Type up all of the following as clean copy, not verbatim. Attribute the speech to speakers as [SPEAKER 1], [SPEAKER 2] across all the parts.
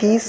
[SPEAKER 1] 30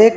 [SPEAKER 1] 1